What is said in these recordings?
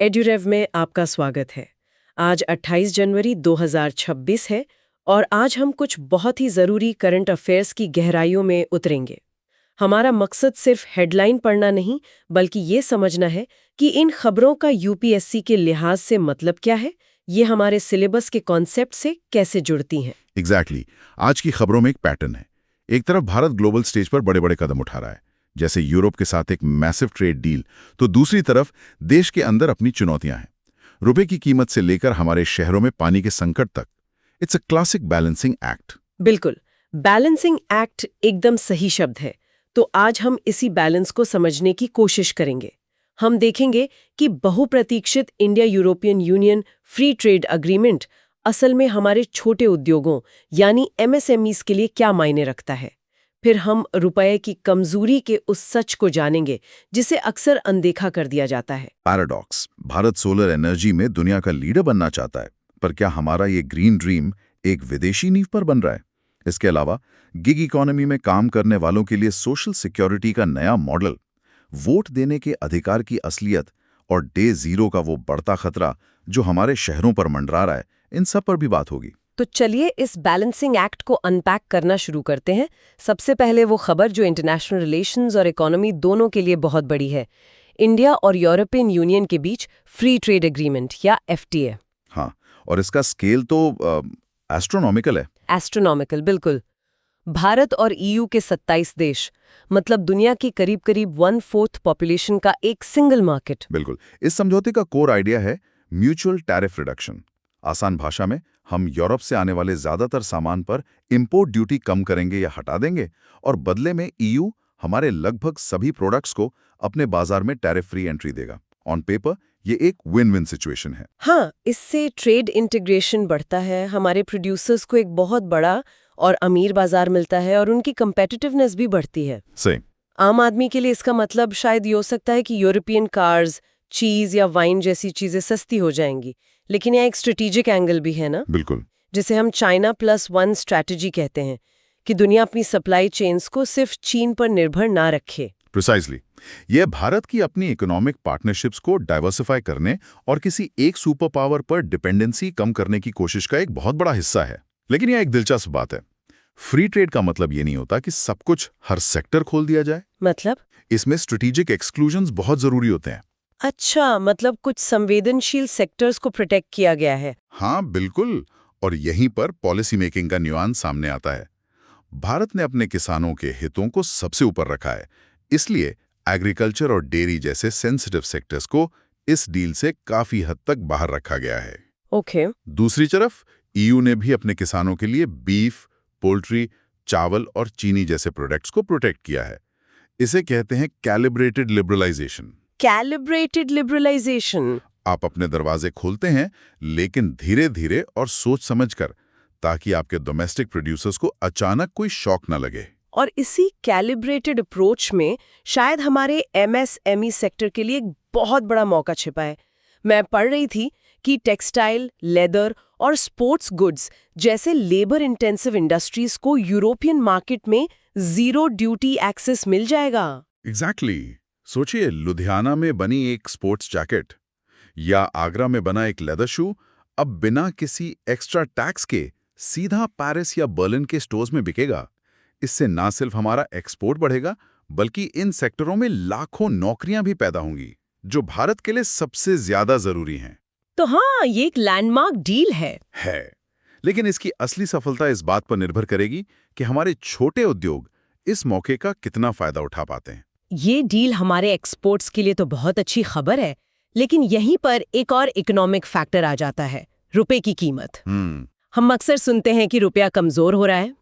एड्यूरेव में आपका स्वागत है। आज 28 जनवरी 2026 है और आज हम कुछ बहुत ही ज़रूरी करंट अफेयर्स की गहराइयों में उतरेंगे। हमारा मकसद सिर्फ हेडलाइन पढ़ना नहीं, बल्कि ये समझना है कि इन खबरों का यूपीएससी के लिहाज से मतलब क्या है, ये हमारे सिलेबस के कॉन्सेप्ट से कैसे जुड़ती हैं। एग्जैक्टली आज की खबरों में एक पैटर्न है। एक तरफ भारत ग्लोबल स्टेज पर बड़े बड़े कदम उठा रहा है, जैसे यूरोप के साथ एक मैसिव ट्रेड डील, तो दूसरी तरफ देश के अंदर अपनी चुनौतियां हैं। रुपए की कीमत से लेकर हमारे शहरों में पानी के संकट तक। It's a classic balancing act. बिल्कुल, बैलेंसिंग एक्ट एकदम सही शब्द है। तो आज हम इसी बैलेंस को समझने की कोशिश करेंगे। हम देखेंगे कि बहुप्रतीक्षित India European union free trade agreement असल में हमारे छोटे उद्योगों यानी एमएसएमईज के लिए क्या मायने रखता है। फिर हम रुपए की कमजोरी के उस सच को जानेंगे जिसे अक्सर अनदेखा कर दिया जाता है। पैराडॉक्स, भारत सोलर एनर्जी में दुनिया का लीडर बनना चाहता है, पर क्या हमारा ये ग्रीन ड्रीम एक विदेशी नींव पर बन रहा है? इसके अलावा गिग इकोनॉमी में काम करने वालों के लिए सोशल सिक्योरिटी का नया मॉडल, वोट देने के अधिकार की असलियत और डे जीरो का वो बढ़ता खतरा जो हमारे शहरों पर मंडरा रहा है, इन सब पर भी बात होगी। तो चलिए इस बैलेंसिंग एक्ट को अनपैक करना शुरू करते हैं। सबसे पहले वो खबर जो इंटरनेशनल रिलेशंस और इकोनॉमी दोनों के लिए बहुत बड़ी है। इंडिया और यूरोपियन यूनियन के बीच फ्री ट्रेड एग्रीमेंट या एफटीए। हाँ, और इसका स्केल तो एस्ट्रोनॉमिकल है। एस्ट्रोनॉमिकल, बिल्कुल। भारत और ईयू के 27 देश, मतलब दुनिया की करीब करीब 1/4 पॉपुलेशन का एक सिंगल मार्केट। बिल्कुल। इस समझौते का कोर आइडिया है म्यूचुअल टैरिफ रिडक्शन। आसान भाषा में, हम यूरोप से आने वाले ज्यादातर सामान पर इंपोर्ट ड्यूटी कम करेंगे या हटा देंगे, और बदले में ईयू हमारे लगभग सभी प्रोडक्ट्स को अपने बाजार में टैरिफ फ्री एंट्री देगा। ऑन पेपर ये एक विन विन सिचुएशन है। हाँ, इससे ट्रेड इंटीग्रेशन बढ़ता है, हमारे प्रोड्यूसर्स को एक बहुत बड़ा और अमीर बाजार मिलता है और उनकी कंपेटिटिवनेस भी बढ़ती है। सही। आम आदमी के लिए इसका मतलब शायद ये हो सकता है कि यूरोपियन कार्स, चीज या वाइन जैसी चीजें सस्ती हो जाएंगी, लेकिन यहाँ एक स्ट्रेटेजिक एंगल भी है ना, बिल्कुल। जिसे हम चाइना +1 स्ट्रैटेजी कहते हैं, कि दुनिया अपनी सप्लाई चेन्स को सिर्फ चीन पर निर्भर ना रखे। प्रिसाइजली, यह भारत की अपनी इकोनॉमिक पार्टनरशिप्स को डाइवर्सिफाई करने और किसी एक सुपर पावर पर डिपेंडेंसी कम करने की कोशिश का एक बहुत बड़ा हिस्सा है। लेकिन यह एक दिलचस्प बात है, फ्री ट्रेड का मतलब ये नहीं होता कि सब कुछ हर सेक्टर खोल दिया जाए। मतलब? इसमें स्ट्रेटेजिक एक्सक्लूजन्स बहुत जरूरी होते हैं। अच्छा, मतलब कुछ संवेदनशील सेक्टर्स को प्रोटेक्ट किया गया है। हाँ बिल्कुल, और यहीं पर पॉलिसी मेकिंग का न्यूआंस सामने आता है। भारत ने अपने किसानों के हितों को सबसे ऊपर रखा है, इसलिए एग्रीकल्चर और डेयरी जैसे सेंसिटिव सेक्टर्स को इस डील से काफी हद तक बाहर रखा गया है। ओके। दूसरी तरफ ईयू ने भी अपने किसानों के लिए बीफ, पोल्ट्री, चावल और चीनी जैसे प्रोडक्ट्स को प्रोटेक्ट किया है। इसे कहते हैं कैलिब्रेटेड लिबरलाइजेशन। Calibrated liberalisation. आप अपने दरवाजे खोलते हैं, लेकिन धीरे धीरे और सोच समझकर, ताकि आपके डोमेस्टिक प्रोड्यूसर्स को अचानक कोई शॉक न लगे। और इसी कैलिब्रेटेड अप्रोच में शायद हमारे एमएसएमई सेक्टर के लिए एक बहुत बड़ा मौका छिपा है। मैं पढ़ रही थी कि टेक्सटाइल, लेदर और स्पोर्ट्स गुड्स जैसे लेबर इंटेंसिव इंडस्ट्रीज को यूरोपियन मार्केट में जीरो ड्यूटी एक्सेस मिल जाएगा। एग्जैक्टली। सोचिए, लुधियाना में बनी एक स्पोर्ट्स जैकेट या आगरा में बना एक लेदर शू अब बिना किसी एक्स्ट्रा टैक्स के सीधा पेरिस या बर्लिन के स्टोर्स में बिकेगा। इससे ना सिर्फ हमारा एक्सपोर्ट बढ़ेगा, बल्कि इन सेक्टरों में लाखों नौकरियां भी पैदा होंगी, जो भारत के लिए सबसे ज्यादा जरूरी हैं। तो हाँ, ये एक लैंडमार्क डील है। लेकिन इसकी असली सफलता इस बात पर निर्भर करेगी कि हमारे छोटे उद्योग इस मौके का कितना फायदा उठा पाते हैं। ये डील हमारे एक्सपोर्ट्स के लिए तो बहुत अच्छी खबर है, लेकिन यहीं पर एक और इकोनॉमिक फैक्टर आ जाता है, रुपए की कीमत। हम अक्सर सुनते हैं कि रुपया कमजोर हो रहा है।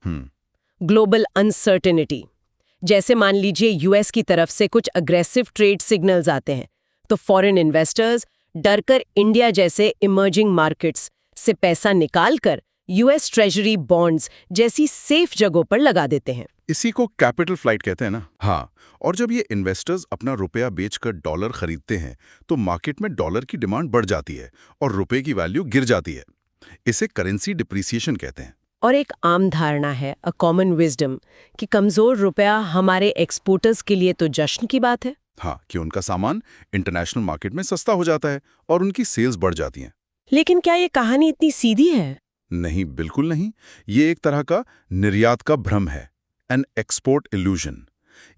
ग्लोबल अनसर्टेनिटी, जैसे मान लीजिए यूएस की तरफ से कुछ अग्रेसिव ट्रेड सिग्नल्स आते हैं, तो फॉरेन इन्वेस्टर्स डरकर इंडिया जैसे इमर्जिंग मार्केट्स से पैसा निकालकर यूएस ट्रेजरी बॉन्ड्स जैसी सेफ जगहों पर लगा देते हैं। इसी को कैपिटल फ्लाइट कहते हैं ना। हाँ, और जब ये इन्वेस्टर्स अपना रुपया बेचकर डॉलर खरीदते हैं, तो मार्केट में डॉलर की डिमांड बढ़ जाती है और रुपए की वैल्यू गिर जाती है। इसे करेंसी डिप्रिसिएशन कहते हैं। और एक आम धारणा है, अ कॉमन विजडम, कि कमजोर रुपया हमारे एक्सपोर्टर्स के लिए तो जश्न की बात है। हाँ, कि उनका सामान इंटरनेशनल मार्केट में सस्ता हो जाता है और उनकी सेल्स बढ़ जाती हैं। लेकिन क्या ये कहानी इतनी सीधी है? नहीं, बिल्कुल नहीं। ये एक तरह का निर्यात का भ्रम है, एन एक्सपोर्ट इल्यूजन।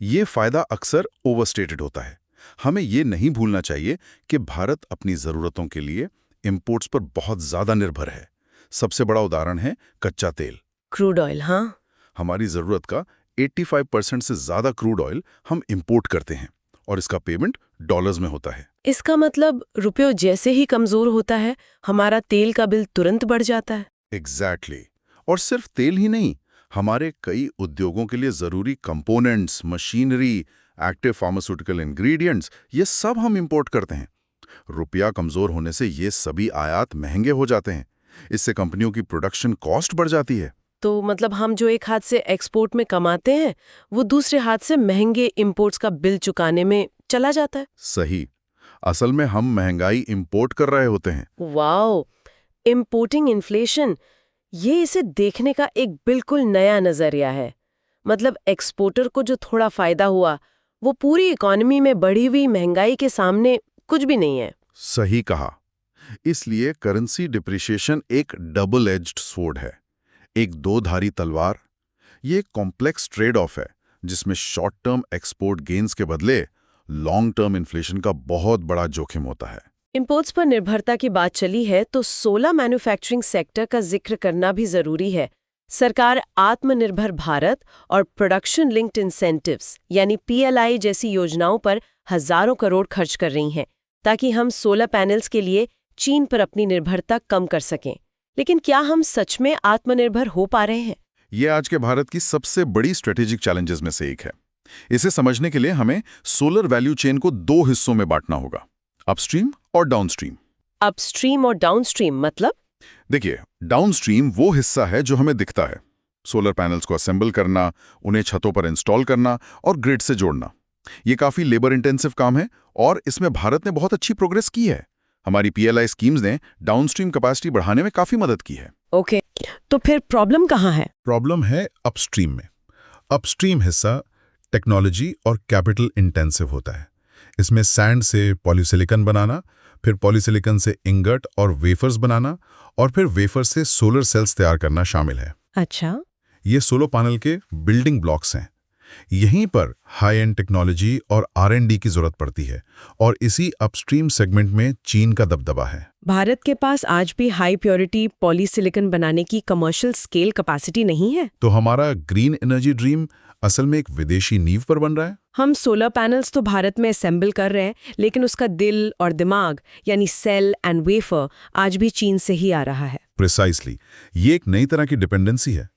ये फायदा अक्सर ओवरस्टेटेड होता है। हमें ये नहीं भूलना चाहिए कि भारत अपनी ज़रूरतों के लिए इंपोर्ट्स पर बहुत ज़्यादा निर्भर है। सबसे बड़ा उदाहरण है कच्चा तेल। क्रूड ऑयल, हाँ। हमारी ज़रूरत का 85% से ज़्यादा क्रूड ऑयल हम इंपोर्ट करते हैं और इसका पेमेंट डॉलर्स में होता है। इसका मतलब रुपया जैसे ही कमजोर होता है, हमारा तेल का बिल तुरंत बढ़ जाता है। एग्जैक्टली। और सिर्फ तेल ही नहीं, हमारे कई उद्योगों के लिए ज़रूरी components, machinery, active pharmaceutical ingredients, ये सब हम इंपोर्ट करते हैं। रुपया कमज़ोर होने से ये सभी आयात महंगे हो जाते हैं। इससे कंपनियों की प्रोडक्शन कॉस्ट बढ़ जाती है। तो मतलब हम जो एक हाथ से एक्सपोर्ट में कमाते हैं, वो दूसरे हाथ से महंगे इंपोर्ट्स का बिल चुकाने में चला जाता है। सही। असल में हम महंगाई इंपोर्ट कर रहे होते हैं। वाओ, इम्पोर्टिंग इन्फ्लेशन, ये इसे देखने का एक बिल्कुल नया नजरिया है। मतलब एक्सपोर्टर को जो थोड़ा फायदा हुआ, वो पूरी इकोनॉमी में बढ़ी हुई महंगाई के सामने कुछ भी नहीं है। सही कहा। इसलिए करेंसी डिप्रिसिएशन एक डबल एज्ड स्वॉर्ड है, एक दो-धारी तलवार। ये एक कॉम्प्लेक्स ट्रेड ऑफ है जिसमें शॉर्ट टर्म एक्सपोर्ट गेन्स के बदले लॉन्ग टर्म इन्फ्लेशन का बहुत बड़ा जोखिम होता है। इंपोर्ट्स पर निर्भरता की बात चली है तो सोलर मैन्युफैक्चरिंग सेक्टर का जिक्र करना भी जरूरी है। सरकार आत्मनिर्भर भारत और प्रोडक्शन लिंक्ड इंसेंटिव्स यानी PLI जैसी योजनाओं पर हजारों करोड़ खर्च कर रही हैं ताकि हम सोलर पैनल्स के लिए चीन पर अपनी निर्भरता कम कर सकें। लेकिन क्या हम सच में आत्मनिर्भर हो पा रहे हैं? ये आज के भारत की सबसे बड़ी स्ट्रेटेजिक चैलेंजेस में से एक है। इसे समझने के लिए हमें सोलर वैल्यू चेन को दो हिस्सों में बांटना होगा, अपस्ट्रीम और डाउनस्ट्रीम। अपस्ट्रीम और डाउनस्ट्रीम मतलब? देखिए, डाउनस्ट्रीम वो हिस्सा है जो हमें दिखता है। सोलर पैनल्स को असेंबल करना, उन्हें छतों पर इंस्टॉल करना और ग्रिड से जोड़ना। ये काफी लेबर इंटेंसिव काम है और इसमें भारत ने बहुत अच्छी प्रोग्रेस की है। हमारी PLI स्कीम्स ने डाउनस्ट्रीम कैपेसिटी बढ़ाने में काफी मदद की है। ओके, तो फिर प्रॉब्लम कहाँ है? प्रॉब्लम है अपस्ट्रीम में। अपस्ट्रीम हिस्सा टेक्नोलॉजी और कैपिटल इंटेंसिव होता है। इसमें सैंड से पॉलीसिलिकॉन बनाना, फिर पॉलीसिलिकॉन से इंगट और वेफर्स बनाना और फिर वेफर से सोलर सेल्स तैयार करना शामिल है। अच्छा, ये सोलर पैनल के बिल्डिंग ब्लॉक्स हैं। यहीं पर हाई एंड टेक्नोलॉजी और R&D की जरूरत पड़ती है और इसी अपस्ट्रीम सेगमेंट में चीन का दबदबा है। भारत के पास आज भी हाई प्योरिटी पॉलीसिलिकॉन बनाने की कमर्शियल स्केल कैपेसिटी नहीं है। तो हमारा ग्रीन एनर्जी ड्रीम असल में एक विदेशी नींव पर बन रहा है। हम सोलर पैनल्स तो भारत में असेंबल कर रहे हैं, लेकिन उसका दिल और दिमाग यानी सेल एंड वेफर आज भी चीन से ही आ रहा है। प्रिसाइसली, ये एक नई तरह की डिपेंडेंसी है।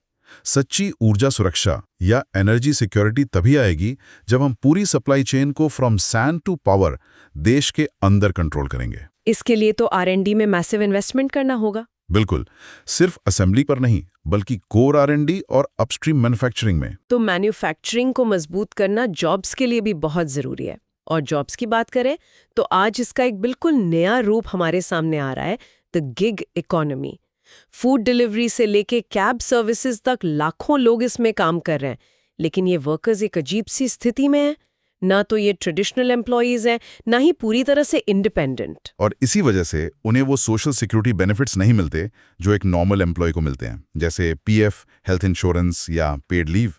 सच्ची ऊर्जा सुरक्षा या एनर्जी सिक्योरिटी तभी आएगी जब हम पूरी सप्लाई चेन को फ्रॉम सैंड टू पावर देश के अंदर कंट्रोल करेंगे। इसके लिए तो R&D में मैसिव इन्वेस्टमेंट करना होगा। बिल्कुल, सिर्फ असेंबली पर नहीं बल्कि कोर R&D और अपस्ट्रीम मैन्युफैक्चरिंग में। तो मैन्युफैक्चरिंग को मजबूत करना जॉब्स के लिए भी बहुत जरूरी है। और जॉब्स की बात करें तो आज इसका एक बिल्कुल नया रूप हमारे सामने आ रहा है, the gig economy. Food delivery से लेके कैब सर्विसेज तक लाखों लोग इसमें काम कर रहे हैं, लेकिन ये वर्कर्स एक अजीब सी स्थिति में हैं। ना तो ये ट्रेडिशनल एम्प्लॉयज हैं, ना ही पूरी तरह से इंडिपेंडेंट। और इसी वजह से उन्हें वो सोशल सिक्योरिटी बेनिफिट्स नहीं मिलते जो एक नॉर्मल एम्प्लॉय को मिलते हैं, जैसे PF, हेल्थ इंश्योरेंस या पेड लीव।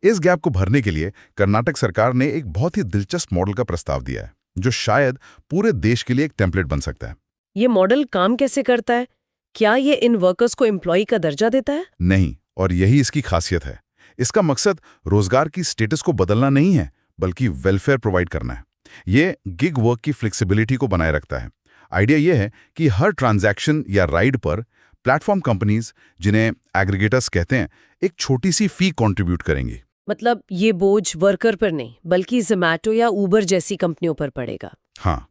इस गैप को भरने के लिए कर्नाटक सरकार ने एक बहुत ही दिलचस्प मॉडल का प्रस्ताव दिया है, जो शायद पूरे देश के लिए एक टेम्पलेट बन सकता है। ये मॉडल काम कैसे करता है? क्या ये इन वर्कर्स को एम्प्लॉय का दर्जा देता है? नहीं, और यही इसकी खासियत है। इसका मकसद रोजगार की स्टेटस को बदलना नहीं है, बल्कि वेलफेयर प्रोवाइड करना है। ये गिग वर्क की फ्लेक्सिबिलिटी को बनाए रखता है। आइडिया ये है कि हर ट्रांजैक्शन या राइड पर प्लेटफॉर्म कंपनीज, जिन्हें एग्रीगेटर्स कहते हैं, एक छोटी सी फी कंट्रीब्यूट करेंगी। मतलब ये बोझ वर्कर पर नहीं बल्कि ज़ोमैटो या उबर जैसी कंपनियों पर पड़ेगा। हाँ,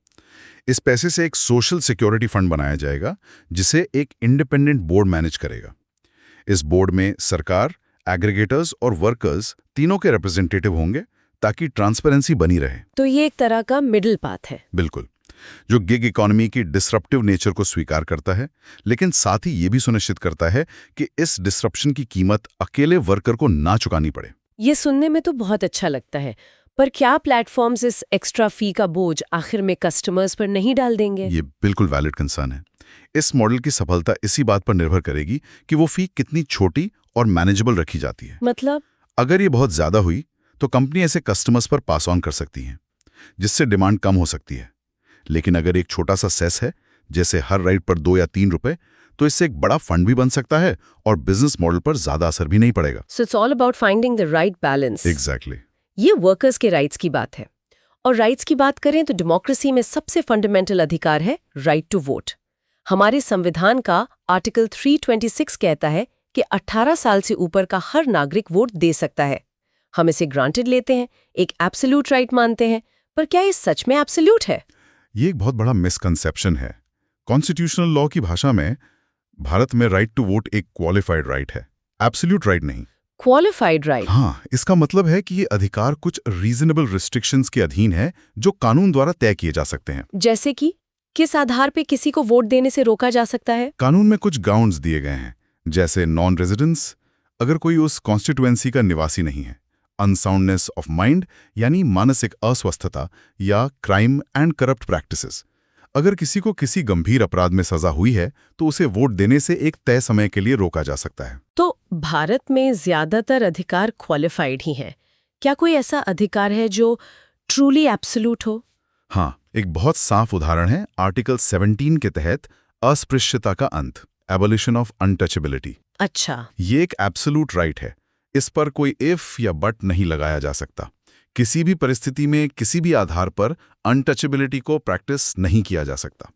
इस पैसे से एक सोशल सिक्योरिटी फंड बनाया जाएगा जिसे एक इंडिपेंडेंट बोर्ड मैनेज करेगा। इस बोर्ड में सरकार, एग्रीगेटर्स और वर्कर्स तीनों के रिप्रेजेंटेटिव होंगे ताकि ट्रांसपेरेंसी बनी रहे। तो ये एक तरह का मिडिल पाथ है। बिल्कुल, जो गिग इकोनॉमी की डिसरप्टिव नेचर को स्वीकार करता है, लेकिन साथ ही ये भी सुनिश्चित करता है कि इस डिसरप्शन की कीमत अकेले वर्कर को ना चुकानी पड़े। ये सुनने में तो बहुत अच्छा लगता है, पर क्या प्लेटफॉर्म्स इस एक्स्ट्रा फी का बोझ आखिर में कस्टमर्स पर नहीं डाल देंगे? ये बिल्कुल वैलिड कंसर्न है। इस मॉडल की सफलता इसी बात पर निर्भर करेगी कि वो फी कितनी छोटी और मैनेजेबल रखी जाती है। मतलब? अगर ये बहुत ज्यादा हुई तो कंपनी ऐसे कस्टमर्स पर पास ऑन कर सकती है, जिससे डिमांड कम हो सकती है। लेकिन अगर एक छोटा सा सेस है, जैसे हर राइड पर 2 या 3 रुपए, तो इससे एक बड़ा फंड भी बन सकता है और बिजनेस मॉडल पर ज्यादा असर भी नहीं पड़ेगा। So it's all about finding the right balance. Exactly. ये वर्कर्स के राइट्स की बात है। और राइट्स की बात करें तो डेमोक्रेसी में सबसे फंडामेंटल अधिकार है राइट टू वोट। हमारे संविधान का आर्टिकल 326 कहता है कि 18 साल से ऊपर का हर नागरिक वोट दे सकता है। हम इसे ग्रांटेड लेते हैं, एक एब्सोल्यूट राइट मानते हैं, पर क्या ये सच में एब्सोल्यूट है? ये एक बहुत बड़ा मिसकंसेप्शन है। कॉन्स्टिट्यूशनल लॉ की भाषा में भारत में राइट टू वोट एक क्वालिफाइड राइट है, एब्सोल्यूट राइट नहीं। Qualified right? हाँ, इसका मतलब है कि ये अधिकार कुछ रीजनेबल रिस्ट्रिक्शंस के अधीन है जो कानून द्वारा तय किए जा सकते हैं। जैसे कि किस आधार पे किसी को वोट देने से रोका जा सकता है? कानून में कुछ ग्राउंड्स दिए गए हैं, जैसे नॉन रेजिडेंस, अगर कोई उस कॉन्स्टिट्यूएंसी का निवासी नहीं है, अनसाउंडनेस ऑफ माइंड यानी मानसिक अस्वस्थता, या क्राइम एंड करप्ट प्रैक्टिसेस। अगर किसी को किसी गंभीर अपराध में सजा हुई है तो उसे वोट देने से एक तय समय के लिए रोका जा सकता है। तो भारत में ज्यादातर अधिकार क्वालिफाइड ही हैं। क्या कोई ऐसा अधिकार है जो ट्रूली एब्सोल्यूट हो? हाँ, एक बहुत साफ उदाहरण है आर्टिकल 17 के तहत अस्पृश्यता का अंत, एबोलिशन ऑफ अनटचेबिलिटी। अच्छा। ये एक एब्सोल्यूट राइट है। इस पर कोई इफ या बट नहीं लगाया जा सकता। किसी भी परिस्थिति में किसी भी आधार पर अनटचेबिलिटी को प्रैक्टिस नहीं किया जा सकता।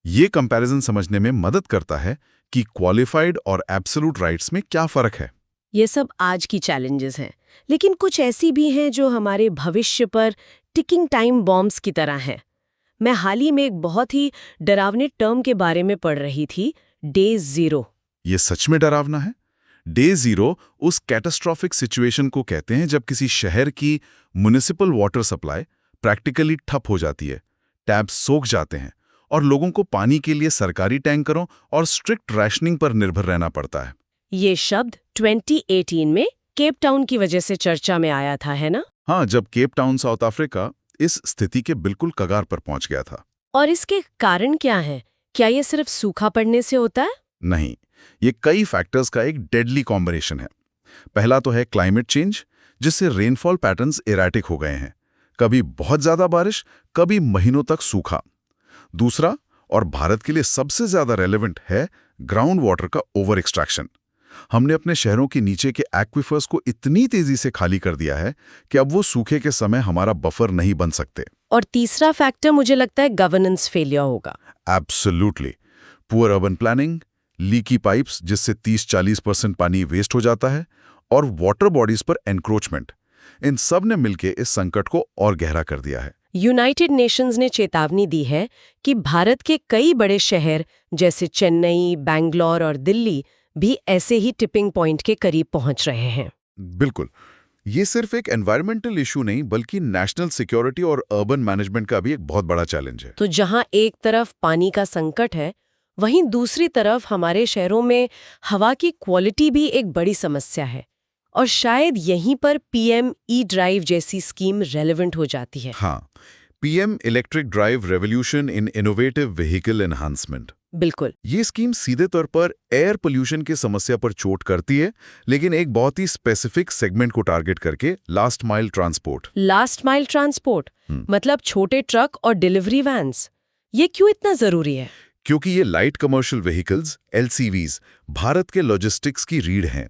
ये कंपैरिजन समझने में मदद करता है कि क्वालिफाइड और एब्सोल्यूट राइट्स में क्या फर्क है। ये सब आज की चैलेंजेस हैं, लेकिन कुछ ऐसी भी हैं जो हमारे भविष्य पर टिकिंग टाइम बॉम्ब्स की तरह हैं। मैं हाल ही में एक बहुत ही डरावने टर्म के बारे में पढ़ रही थी, डे ज़ीरो। ये सच में डरावना है। डे ज़ीरो उस कैटास्ट्रॉफिक सिचुएशन को कहते हैं जब किसी शहर की म्युनिसिपल वाटर सप्लाई प्रैक्टिकली ठप हो जाती है, टैप्स सूख जाते हैं और लोगों को पानी के लिए सरकारी टैंकरों और स्ट्रिक्ट रैशनिंग पर निर्भर रहना पड़ता है। ये शब्द 2018 में केप टाउन की वजह से चर्चा में आया था, है ना? हाँ, जब केप टाउन साउथ अफ्रीका इस स्थिति के बिल्कुल कगार पर पहुंच गया था। और इसके कारण क्या है? क्या ये सिर्फ सूखा पड़ने से होता है? नहीं, ये कई फैक्टर्स का एक डेडली कॉम्बिनेशन है। पहला तो है क्लाइमेट चेंज, जिससे रेनफॉल पैटर्न्स इरेटिक हो गए हैं, कभी बहुत ज्यादा बारिश, कभी महीनों तक सूखा। दूसरा, और भारत के लिए सबसे ज्यादा रेलेवेंट है, ग्राउंड वाटर का ओवर एक्सट्रैक्शन। हमने अपने शहरों के नीचे के एक्विफर्स को इतनी तेजी से खाली कर दिया है कि अब वो सूखे के समय हमारा बफर नहीं बन सकते। और तीसरा फैक्टर मुझे लगता है गवर्नेंस फेलियर होगा। Absolutely. Poor urban planning, leaky pipes जिससे 30-40% पानी वेस्ट हो जाता है, और वाटर बॉडीज पर एनक्रोचमेंट, इन सब ने मिलकर इस संकट को और गहरा कर दिया है। यूनाइटेड नेशंस ने चेतावनी दी है कि भारत के कई बड़े शहर जैसे चेन्नई, बैंगलोर और दिल्ली भी ऐसे ही टिपिंग पॉइंट के करीब पहुंच रहे हैं। बिल्कुल। ये सिर्फ एक एनवायरमेंटल इशू नहीं, बल्कि नेशनल सिक्योरिटी और अर्बन मैनेजमेंट का भी एक बहुत बड़ा चैलेंज है। तो जहां एक तरफ पानी का संकट है, वहीं दूसरी तरफ हमारे शहरों में हवा की क्वालिटी भी एक बड़ी समस्या है। और शायद यहीं पर पीएम ई ड्राइव जैसी स्कीम रेलेवेंट हो जाती है। हाँ, PM electric drive revolution in innovative vehicle enhancement. बिल्कुल। ये स्कीम सीधे तौर पर एयर पोल्यूशन की समस्या पर चोट करती है, लेकिन एक बहुत ही स्पेसिफिक सेगमेंट को टारगेट करके, last mile transport. Last mile transport मतलब छोटे ट्रक और डिलीवरी वैन्स। ये क्यों इतना जरूरी है? क्योंकि ये light commercial vehicles, LCVs, Bharat के लॉजिस्टिक्स की रीढ़ हैं।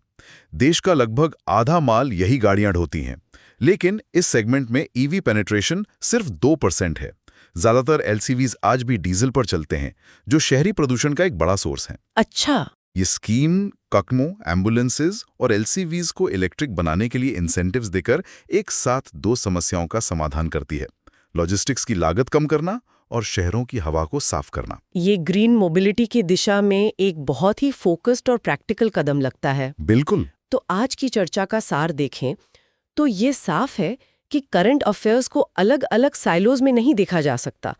देश का लगभग आधा माल यही गाड़ियां ढोती हैं, लेकिन इस सेगमेंट में ईवी पेनिट्रेशन सिर्फ 2% है। ज्यादातर LCVs आज भी डीजल पर चलते हैं, जो शहरी प्रदूषण का एक बड़ा सोर्स है। अच्छा। ये स्कीम ककमो, एम्बुलेंसेज और LCVs को इलेक्ट्रिक बनाने के लिए इंसेंटिव्स देकर एक साथ 2 समस्याओं का समाधान करती है: लॉजिस्टिक्स की लागत कम करना और शहरों की हवा को साफ करना। ये ग्रीन मोबिलिटी की दिशा में एक बहुत ही फोकस्ड और प्रैक्टिकल कदम लगता है। बिल्कुल। तो आज की चर्चा का सार देखें तो ये साफ है कि करंट अफेयर्स को अलग अलग साइलोज में नहीं देखा जा सकता।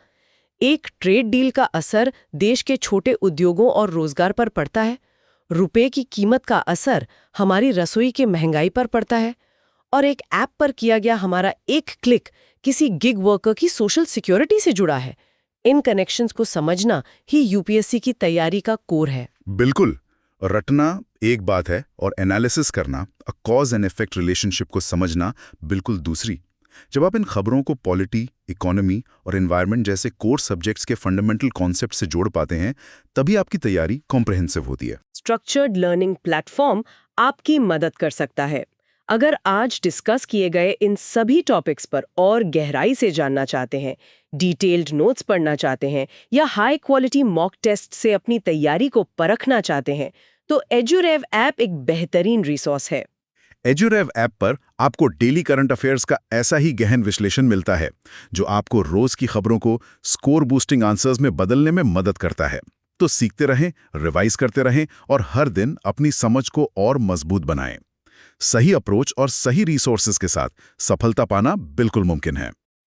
एक ट्रेड डील का असर देश के छोटे उद्योगों और रोजगार पर पड़ता है, रुपए की कीमत का असर हमारी रसोई के महंगाई पर पड़ता है, और एक ऐप पर किया गया हमारा एक क्लिक किसी गिग वर्कर की सोशल सिक्योरिटी से जुड़ा है। इन कनेक्शंस को समझना ही यूपीएससी की तैयारी का कोर है। बिल्कुल। रटना एक बात है और एनालिसिस करना, कॉज एंड इफेक्ट रिलेशनशिप को समझना बिल्कुल दूसरी। जब आप इन खबरों को पॉलिटी, इकोनॉमी और एनवायरनमेंट जैसे कोर सब्जेक्ट्स के फंडामेंटल कॉन्सेप्ट से जोड़ पाते हैं, तभी आपकी तैयारी कॉम्प्रिहेंसिव होती है। स्ट्रक्चर्ड लर्निंग प्लेटफॉर्म आपकी मदद कर सकता है। अगर आज डिस्कस किए गए इन सभी टॉपिक्स पर और गहराई से जानना चाहते हैं, डिटेल्ड नोट्स पढ़ना चाहते हैं या हाई क्वालिटी मॉक टेस्ट से अपनी तैयारी को परखना चाहते हैं, तो एजुरेव ऐप एक बेहतरीन रिसोर्स है। एजुरेव ऐप पर आपको डेली करंट अफेयर्स का ऐसा ही गहन विश्लेषण मिलता है, जो आपको रोज की खबरों को स्कोर बूस्टिंग आंसर्स में बदलने में मदद करता है। तो सीखते रहें, रिवाइज करते रहें और हर दिन अपनी समझ को और मजबूत बनाएं। सही अप्रोच और सही रिसोर्सेज के साथ सफलता पाना बिल्कुल मुमकिन है।